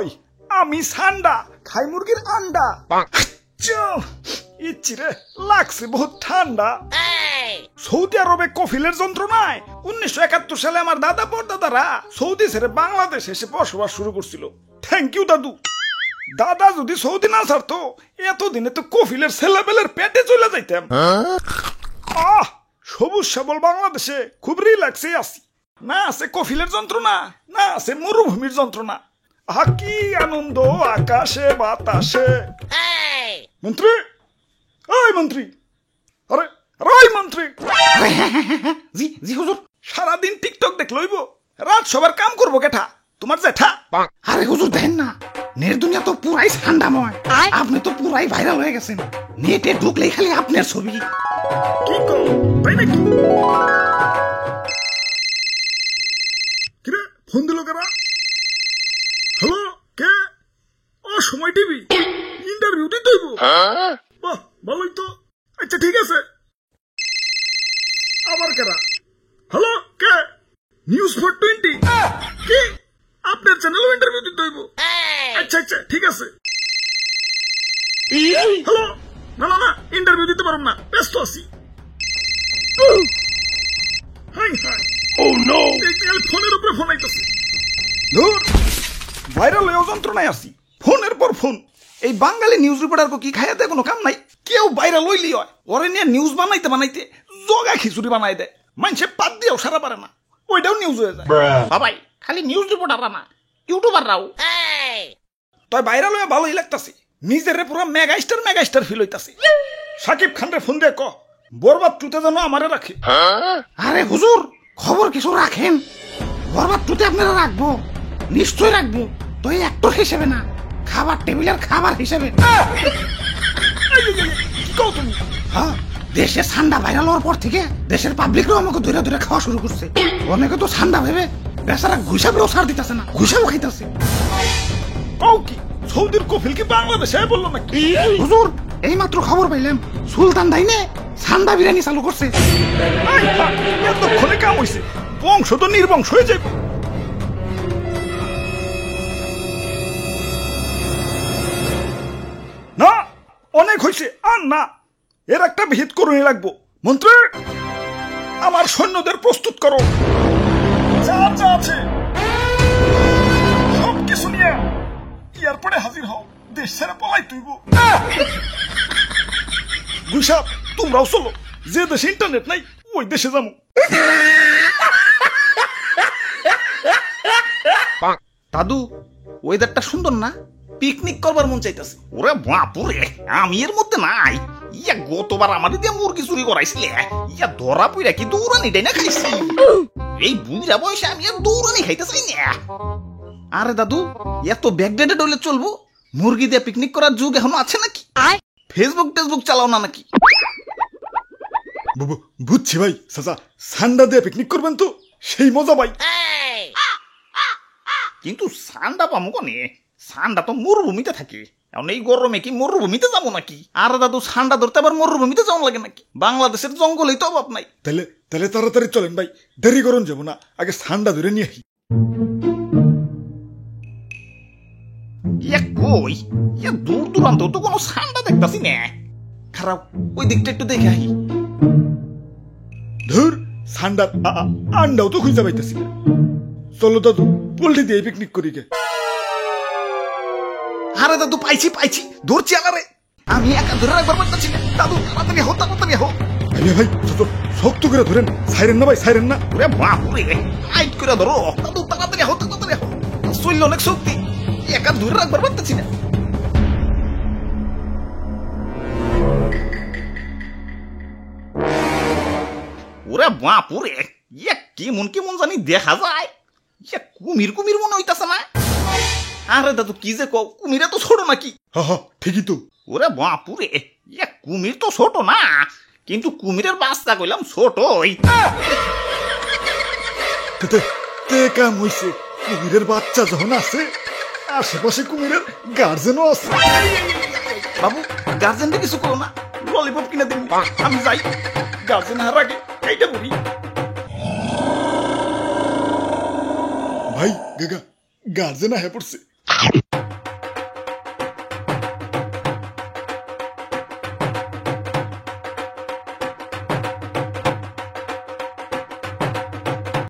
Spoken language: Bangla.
কই আমি সান্ডা খাই মুরগির আন্ডা ইচ্ছিরে লাগছে বহুত ঠান্ডা। সৌদি আরবে কফিলের যন্ত্রণায় 1971 সালে আমার দাদা পরদাদারা সৌদি ছেড়ে বাংলাদেশ এসে বসবাস শুরু করছিল। থ্যাংক ইউ দাদু। দাদা যদি সৌদি না ছাড়তো এতদিনে তো কফিলের ছেলেবেলের পেটে চলে যাইতাম। সবুজ সবল বাংলাদেশে খুব রিল্যাক্সে আছি। না আছে কফিলের যন্ত্রণা, না আছে মরুভূমির যন্ত্রণা। কি আনন্দ আকাশে বাতাসে। মন্ত্রী, ওই মন্ত্রী, আরে ওই মন্ত্রী। জি জি হুজুর। সারাদিন টিকটক দেখ লইব, রাত সবার কাম করবো কেঠা? তোমার জেঠা। আরে হুজুর দেখেন না, নেট দুনিয়া তো পুরাই ঠান্ডাময়। আপনি তো পুরাই ভাইরাল হয়ে গেছেন। নেটে ঢুকলেই খালি আপনার ছবি। কি কর তাই নাকি? কিরে ফোন দিল কারা? হ্যালো, কে? ও সময় টিভি ইন্টারভিউ দিতে হইব। বাহ ভালোই তো। আচ্ছা ঠিক আছে। আবার কারা? হ্যালো, কে? নিউজ 420 কি? আপনার চ্যানেলও ইন্টারভিউ দিতে হইব? আচ্ছা আচ্ছা ঠিক আছে। হ্যালো, না না না ইন্টারভিউ দিতে পারব না, ব্যস্ত আছি। ফোনের উপরে ফোন আইতেছে। ভাইরাল হয়ে যন্ত্রণায় আছি, ফোনের পর ফোন। এই বাঙালি নিউজ রিপোর্টার কি খাইতে কোনো কাম নাই? কেউ ভাইরাল হইলি হয়, ওরে নিয়ে নিউজ বানাইতে বানাইতে জগা খিচুড়ি বানাই দেয়। মানুষে পাত দিয়েও সারা পারে না, ওইটাও নিউজ হয়ে যায়। বাবাই খালি নিউজ রিপোর্টাররা না, ইউটিউবাররাও। তাই ভাইরাল হয়ে ভালোই লাগতাছে, নিজের পুরো মেগাস্টার ফিল হইতাছে। সাকিব খানরে ফোন দিয়ে ক বরবাদ টুতে যেন আমারে রাখে। আরে হুজুর খবর কিছু রাখেন, বরবাদ টুতে আপনারা রাখবো, নিশ্চয় রাখবো। তো এই অ্যাক্টর হিসেবে না, খাবার টেবিলের খাবার হিসেবে। হ্যাঁ, দেশে ঠান্ডা ভাইরাল হওয়ার পর থেকে দেশের পাবলিকরাও আমাকে ধরে ধরে খাওয়া শুরু করছে। অনেকে তো ঠান্ডা ভেবে বেচারা ঘুষাবেও ছাড় দিতেছে না, ঘুষাও খাইতেছে। কি সৌদির কফিল কি বাংলাদেশে বললো নাকি? হুজুর এই মাত্র খবর পাইলাম, সুলতান দাইনে ঠান্ডা বিরিয়ানি চালু করছে। এতক্ষণে কাম হইছে, বংশ তো নির্বংশ হয়ে যাবে। না অনেক হয়েছে, আর না, এর একটা বিহিত করুনি লাগবো। মন্ত্রী, আমার সৈন্যদের প্রস্তুত করো, যা যা আছে সব কিছু নিয়ে এয়ারপোর্টে হাজির হও, দেশ ছেড়ে পলাই তুইব। গুইসাপ তোমরাও চলো, যে দেশে ইন্টারনেট নাই ওই দেশে যাবো। দাদু ওয়েদারটা সুন্দর না? পিকনিক করবার মন চাইতেছে। ওরে বাপুরে, আমি এর মধ্যে নাই। ইয়া গতবার আমাদের দিয়ে মুরগি চুরি করাইছিলে, ইয়া ধরা পইরা কি দৌড়ানিটাই না খাইছি। এই বুড়া বয়সে আমি আর দৌড়ানি খাইতে চাই না। আরে দাদু এত ব্যাকডেটেড হলে চলবো? মুরগি দিয়ে পিকনিক করার যুগ এখনো আছে নাকি? ফেসবুক চালাও না নাকি? বুঝছি ভাই, চাচা সান্ডা দিয়ে পিকনিক করবেন তো সেই মজা ভাই। কিন্তু সান্ডা পামু কোনে? সান্ডা তো মরুভূমিতে থাকে, এখন এই গরমে কি মরুভূমিতে যাবো নাকি? আরে দাদু সান্ডা ধরতে আবার মরুভূমিতে যাওয়া লাগে নাকি? বাংলাদেশের জঙ্গলেই তো অভাব নাই। তাহলে তাড়াতাড়ি চলেন ভাই, দেরি করুন যাবো না, আগে সান্ডা ধরে নিয়ে আসি। কই দূর দূরান্ত তো কোনো সান্ডা দেখতাছি না। খারাপ, ওই দিকটা একটু দেখে আহি। ধুর, সান্ডার আন্ডাও তো খুঁজে পাইতেছি না। চলো দাদু পোল্ট্রি দিয়ে পিকনিক করি গে। আরে দাদু পাইছি ধরছি আলারে, আমি একা ধরে রাখবার পারতাছি না। দাদু তাড়াতাড়ি হো। ভাই শক্ত করে ধরেন, সাইরেন না ভাই, সাইরেন না। ওরে বাপুরে, টাইট করে ধরো দাদু, তাড়াতাড়ি হো। শরীর অনেক শক্তি, একা ধরে রাখবার পারতাছি না। ওরে বাপুরে, কেমন জানি দেখা যায়। কুমির মনে হইতাছে না? আরে দাদু কি যে কও, কুমিরে তো ছোট নাকি? হ্যাঁ ঠিকই তো। ওরে বাপুরে, কুমির তো ছোট না, কিন্তু কুমিরের বাচ্চা কইলাম ছোটই। কাম হইছে, কুমিরের বাচ্চা যখন আছে আশেপাশে কুমিরের গার্জেনও আছে। বাবু গার্জেনটা কিছু করো না, ললিপপ কিনে দিন, আমি যাই। গার্জেন হার আগে এইটা বলি। ভাই গার্জেন আহে পড়ছে।